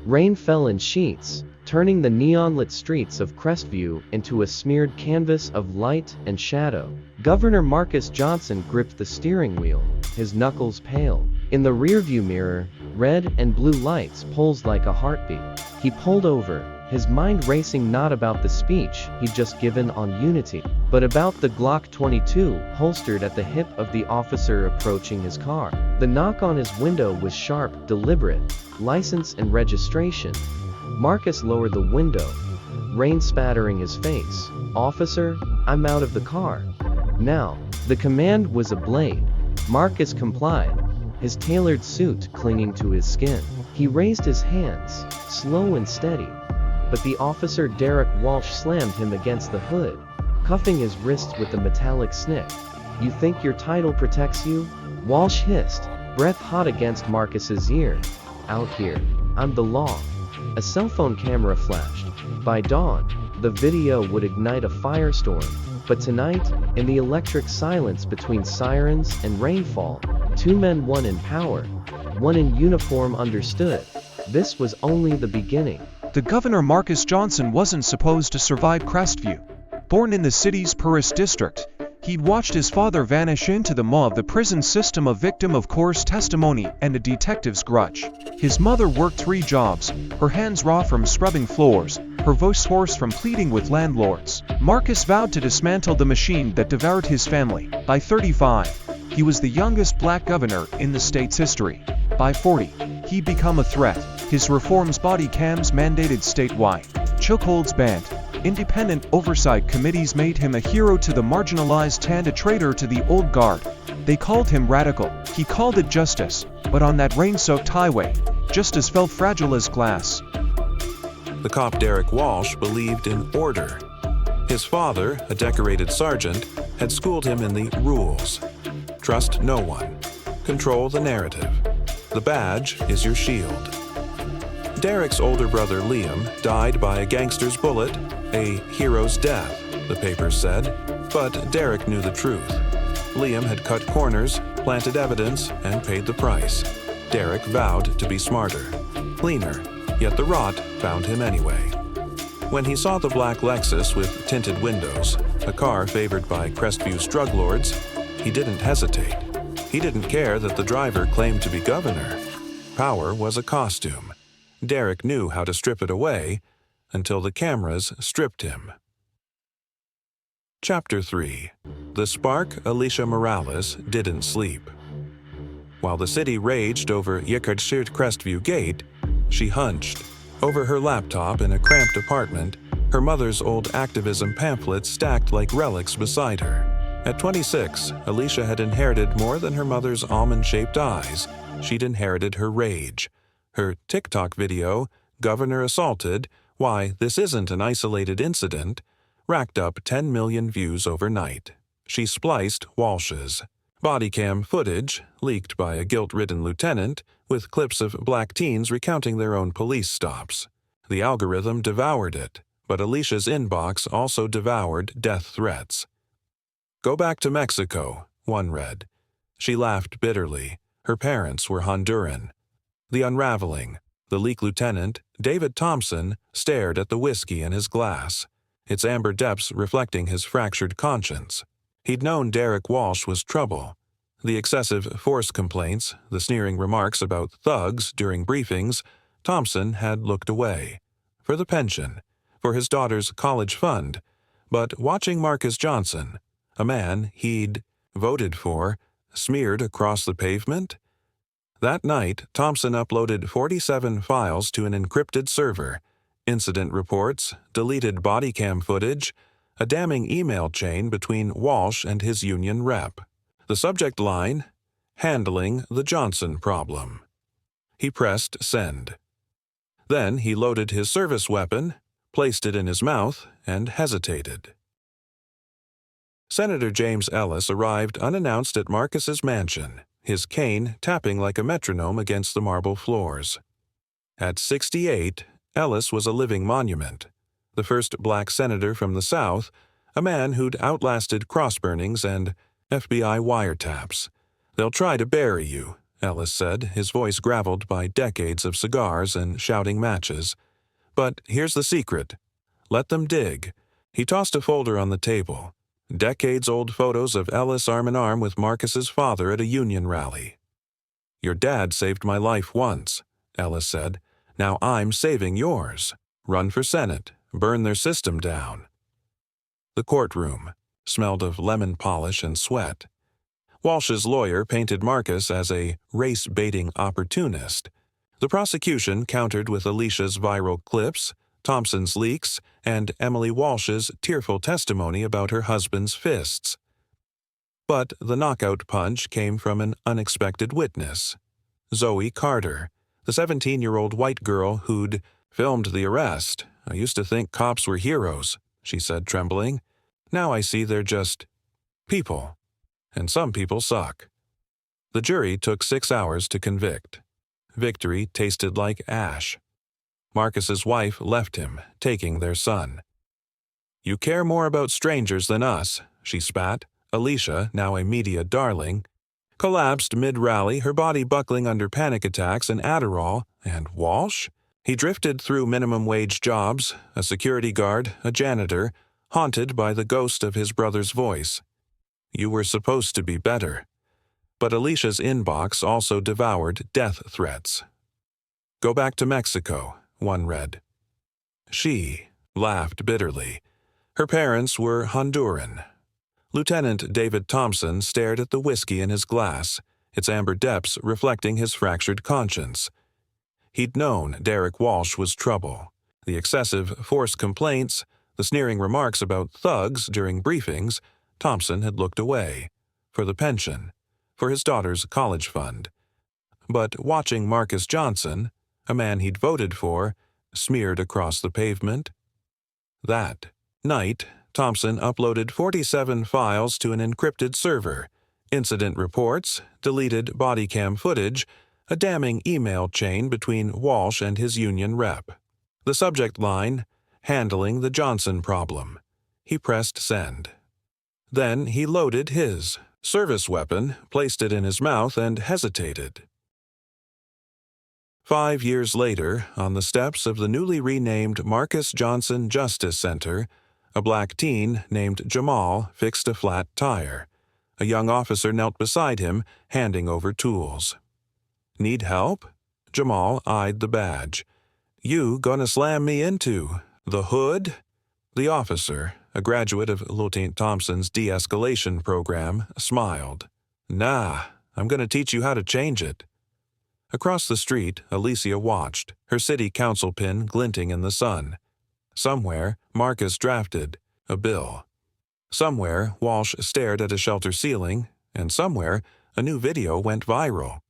Rain fell in sheets, turning the neon-lit streets of Crestview into a smeared canvas of light and shadow. Governor Marcus Johnson gripped the steering wheel, his knuckles pale. In the rearview mirror, red and blue lights pulsed like a heartbeat. He pulled over, his mind racing not about the speech he'd just given on unity, but about the Glock 22 holstered at the hip of the officer approaching his car. The knock on his window was sharp, deliberate. License and registration. Marcus lowered the window, rain spattering his face. "Officer, I'm out of the car now." The command was a blade. Marcus complied, his tailored suit clinging to his skin. He raised his hands, slow and steady, but the officer Derek Walsh slammed him against the hood, cuffing his wrists with a metallic snick. "You think your title protects you?" Walsh hissed, breath hot against Marcus's ear. "Out here, I'm the law." A cell phone camera flashed. By dawn, the video would ignite a firestorm. But tonight, in the electric silence between sirens and rainfall, two men, one in power, one in uniform, understood. This was only the beginning. The Governor Marcus Johnson wasn't supposed to survive Crestview. Born in the city's poorest district, he'd watched his father vanish into the maw of the prison system, a victim of coarse testimony and a detective's grudge. His mother worked 3 jobs, her hands raw from scrubbing floors, her voice hoarse from pleading with landlords. Marcus vowed to dismantle the machine that devoured his family. By 35, he was the youngest black governor in the state's history. By 40, he'd become a threat. His reforms, body cams mandated statewide, chokeholds banned, independent oversight committees made him a hero to the marginalized and a traitor to the old guard. They called him radical. He called it justice. But on that rain-soaked highway, justice felt fragile as glass. The cop Derek Walsh believed in order. His father, a decorated sergeant, had schooled him in the rules. Trust no one. Control the narrative. The badge is your shield. Derek's older brother Liam died by a gangster's bullet, a hero's death, the papers said. But Derek knew the truth. Liam had cut corners, planted evidence, and paid the price. Derek vowed to be smarter, cleaner, yet the rot found him anyway. When he saw the black Lexus with tinted windows, a car favored by Crestview's drug lords, he didn't hesitate. He didn't care that the driver claimed to be governor. Power was a costume. Derek knew how to strip it away until the cameras stripped him. Chapter 3. The spark Alicia Morales didn't sleep. While the city raged over Yekatshir Crestview Gate, she hunched. Over her laptop in a cramped apartment, her mother's old activism pamphlets stacked like relics beside her. At 26, Alicia had inherited more than her mother's almond-shaped eyes. She'd inherited her rage. Her TikTok video, "Governor Assaulted, Why This Isn't an Isolated Incident," racked up 10 million views overnight. She spliced Walsh's. Bodycam footage, leaked by a guilt-ridden lieutenant, with clips of black teens recounting their own police stops. The algorithm devoured it, but Alicia's inbox also devoured death threats. "Go back to Mexico," one read. She laughed bitterly. Her parents were Honduran. The unraveling. The leak lieutenant, David Thompson, stared at the whiskey in his glass, its amber depths reflecting his fractured conscience. He'd known Derek Walsh was trouble. The excessive force complaints, the sneering remarks about thugs during briefings, Thompson had looked away. For the pension, for his daughter's college fund. But watching Marcus Johnson, a man he'd voted for, smeared across the pavement? That night, Thompson uploaded 47 files to an encrypted server, incident reports, deleted bodycam footage, a damning email chain between Walsh and his union rep. The subject line, "Handling the Johnson Problem." He pressed send. Then he loaded his service weapon, placed it in his mouth, and hesitated. Senator James Ellis arrived unannounced at Marcus's mansion, his cane tapping like a metronome against the marble floors. At 68, Ellis was a living monument. The first black senator from the South, a man who'd outlasted cross burnings and FBI wiretaps. "They'll try to bury you," Ellis said, his voice graveled by decades of cigars and shouting matches. "But here's the secret. Let them dig." He tossed a folder on the table. Decades-old photos of Ellis arm in arm with Marcus's father at a union rally. "Your dad saved my life once," Ellis said. "Now I'm saving yours. Run for Senate. Burn their system down." The courtroom smelled of lemon polish and sweat. Walsh's lawyer painted Marcus as a race-baiting opportunist. The prosecution countered with Alicia's viral clips, Thompson's leaks, and Emily Walsh's tearful testimony about her husband's fists. But the knockout punch came from an unexpected witness. Zoe Carter, the 17-year-old white girl who'd filmed the arrest. "I used to think cops were heroes," she said, trembling. "Now I see they're just people. And some people suck." The jury took 6 hours to convict. Victory tasted like ash. Marcus's wife left him, taking their son. "You care more about strangers than us," she spat. Alicia, now a media darling, collapsed mid-rally, her body buckling under panic attacks and Adderall. And Walsh? He drifted through minimum-wage jobs, a security guard, a janitor, haunted by the ghost of his brother's voice. "You were supposed to be better." But Alicia's inbox also devoured death threats. "Go back to Mexico," one read. She laughed bitterly. Her parents were Honduran. Lieutenant David Thompson stared at the whiskey in his glass, its amber depths reflecting his fractured conscience. He'd known Derek Walsh was trouble. The excessive force complaints, the sneering remarks about thugs during briefings, Thompson had looked away. For the pension, for his daughter's college fund. But watching Marcus Johnson, a man he'd voted for, smeared across the pavement. That night, Thompson uploaded 47 files to an encrypted server, incident reports, deleted body cam footage, a damning email chain between Walsh and his union rep. The subject line, "Handling the Johnson problem." He pressed send. Then he loaded his service weapon, placed it in his mouth, and hesitated. 5 years later, on the steps of the newly renamed Marcus Johnson Justice Center, a black teen named Jamal fixed a flat tire. A young officer knelt beside him, handing over tools. "Need help?" Jamal eyed the badge. "You gonna slam me into the hood?" The officer, a graduate of Lieutenant Thompson's de-escalation program, smiled. "Nah, I'm gonna teach you how to change it." Across the street, Alicia watched, her city council pin glinting in the sun. Somewhere, Marcus drafted a bill. Somewhere, Walsh stared at a shelter ceiling, and somewhere, a new video went viral.